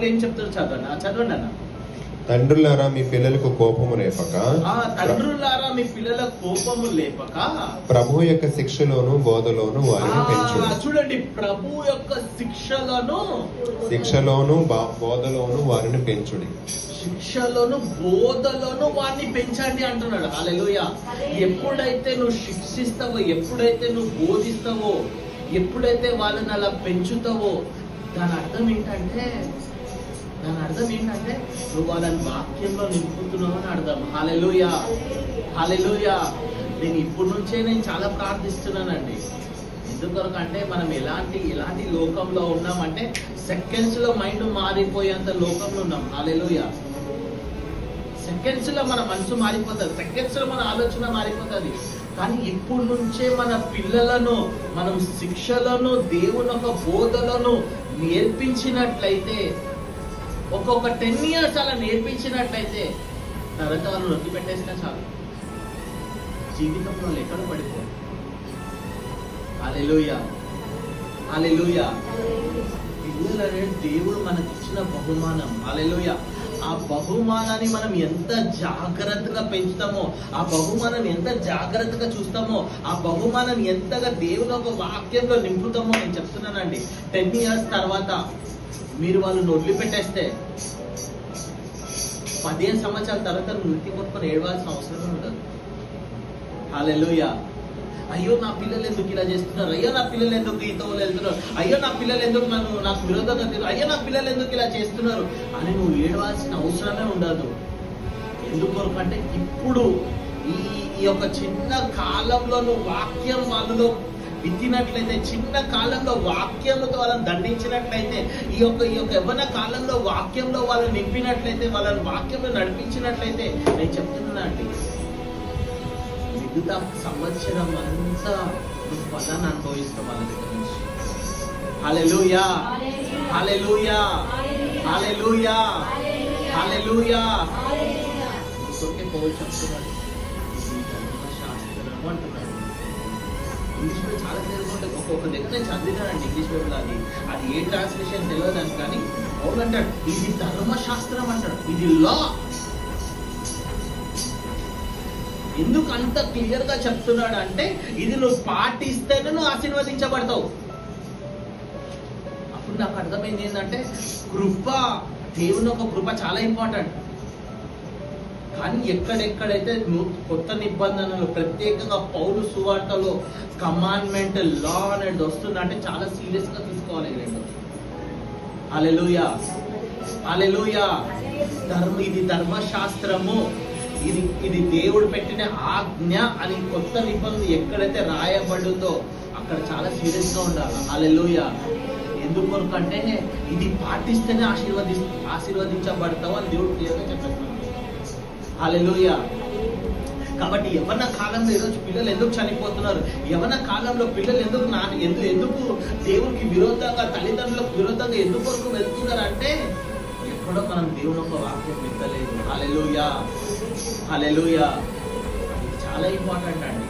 ఏం చెప్తారు చదవండి అన్న. తండ్రులారా మీ పిల్లలకు కోపము రేపక, తండ్రులారా మీ పిల్లల కోపము లేపక ప్రభు యొక్క శిక్షలోను బోధలోను వారిని పెంచుడి. చూడండి, ప్రభు యొక్క శిక్షలోను బోధలోను వారిని పెంచుడి. శిక్షలోను బోధలోను వారిని పెంచండి అంటున్నాడు. హల్లెలూయా. ఎప్పుడైతే నువ్వు శిక్షిస్తావో, ఎప్పుడైతే నువ్వు బోధిస్తావో, ఎప్పుడైతే వాళ్ళని అలా పెంచుతావో, దాని అర్థం ఏంటంటే నువ్వు వాళ్ళని వాక్యంలో నింపుతున్నావు అని అర్థం. హల్లెలూయా, హల్లెలూయా. నేను ఇప్పటి నుంచే చాలా ప్రార్థిస్తున్నానండి. ఎందుకంటే మనం ఎలాంటి లోకంలో ఉన్నామంటే సెకండ్స్ లో మైండ్ మారిపోయేంత లోకంలో ఉన్నాం. హల్లెలూయా. సెకండ్స్ లో మన మనసు మారిపోతుంది, సెకండ్స్ లో మన ఆలోచన మారిపోతుంది. కానీ ఇప్పుడు నుంచే మన పిల్లలను మనం శిక్షలను, దేవుని యొక్క బోధలను నేర్పించినట్లయితే, ఒక్కొక్క 10 years అలా నేర్పించినట్లయితే, తర్వాత వాళ్ళు నొక్కి పెట్టేసినా చాలు, జీవితంలో ఎక్కడ పడిపోయి. హల్లెలూయా, హల్లెలూయా. పిల్లలనే దేవుడు మనకి ఇచ్చిన బహుమానం. హల్లెలూయా. ఆ బహుమానాన్ని మనం ఎంత జాగ్రత్తగా పెంచుతామో, ఆ బహుమానాన్ని ఎంత జాగ్రత్తగా చూస్తామో, ఆ బహుమానాన్ని ఎంతగా దేవుని ఒక వాక్యంలో నింపుతామో నేను చెప్తున్నానండి. 10 years తర్వాత మీరు వాళ్ళని వదిలిపెట్టేస్తే 15 సంవత్సరాల తర్వాత మృతి కొట్టుకొని ఏడవాల్సిన అవసరం ఉండదు. హల్లెలూయా. అయ్యో నా పిల్లలు ఎందుకు ఇలా చేస్తున్నారు, అయ్యో నా పిల్లలు ఎందుకు ఈతోలు వెళ్తున్నారు, అయ్యో నా పిల్లలు ఎందుకు నాకు విరోధంగా తిన్నారు, అయ్యో నా పిల్లలు ఎందుకు ఇలా చేస్తున్నారు అని నువ్వు ఏడవాల్సిన అవసరమే ఉండదు. ఎందుకంటే ఇప్పుడు ఈ యొక్క చిన్న కాలంలో నువ్వు వాక్యం వాళ్ళలో విత్తినట్లయితే, చిన్న కాలంలో వాక్యంతో వాళ్ళని దండించినట్లయితే, ఈ యొక్క యవ్వన కాలంలో వాక్యంలో వాళ్ళని నింపినట్లయితే, వాళ్ళని వాక్యంలో నడిపించినట్లయితే, నేను చెప్తున్నా అండి, మిగతా సంవత్సరం అంతా నువ్వు ఫలాన్ని అనుభవిస్తాం వాళ్ళ దగ్గర నుంచి. హల్లెలూయా, హల్లెలూయా, హల్లెలూయా, హల్లెలూయా. ఇంకొకే పౌలు చెప్తున్నాడు, శాస్త్రం అంటున్నాడు. ఇంగ్లీష్ లో చాలా తెలుగుంటే ఒక్కొక్క దగ్గర నేను చదివినానండి ఇంగ్లీష్ పేపర్లో. అది ఏ ట్రాన్స్లేషన్ తెలియదు కానీ పౌలు అంటాడు ఇది ధర్మశాస్త్రం అంటాడు, ఇది లా. ఎందుకు అంత క్లియర్ గా చెప్తున్నాడు అంటే, ఇది నువ్వు పాటిస్తేనే నువ్వు ఆశీర్వదించబడతావు. అప్పుడు నాకు అర్థమైంది ఏంటంటే, కృప, దేవుని ఒక కృప చాలా ఇంపార్టెంట్. కానీ ఎక్కడెక్కడైతే కొత్త నిబంధనలు, ప్రత్యేకంగా పౌలు సువార్తలో కమాండ్మెంట్, లా అనేది వస్తుందంటే చాలా సీరియస్ గా తీసుకోవాలి. హల్లెలూయా, హల్లెలూయా. ఇది ధర్మశాస్త్రము, ఇది దేవుడు పెట్టిన ఆజ్ఞ అని కొత్త నిబంధన ఎక్కడైతే రాయబడుతో అక్కడ చాలా సీరియస్ గా ఉండాలి. హల్లెలూయా. ఎందుకంటే ఇది పాటిస్తేనే ఆశీర్వదించబడతావు అని దేవుడు క్లియర్గా చెప్పేస్తున్నాడు. హల్లెలూయా. కాబట్టి యవ్వన కాలంలో ఈరోజు పిల్లలు ఎందుకు చనిపోతున్నారు, యవ్వన కాలంలో పిల్లలు ఎందుకు దేవునికి విరోధంగా, తల్లిదండ్రులకు విరోధంగా ఎందుకు వెళ్తున్నారు అంటే, ఎక్కడో మనం దేవుని ఒక వాక్యం విత్తలేదు. హల్లెలూయా, హల్లెలూయా. చాలా ఇంపార్టెంట్ అండి.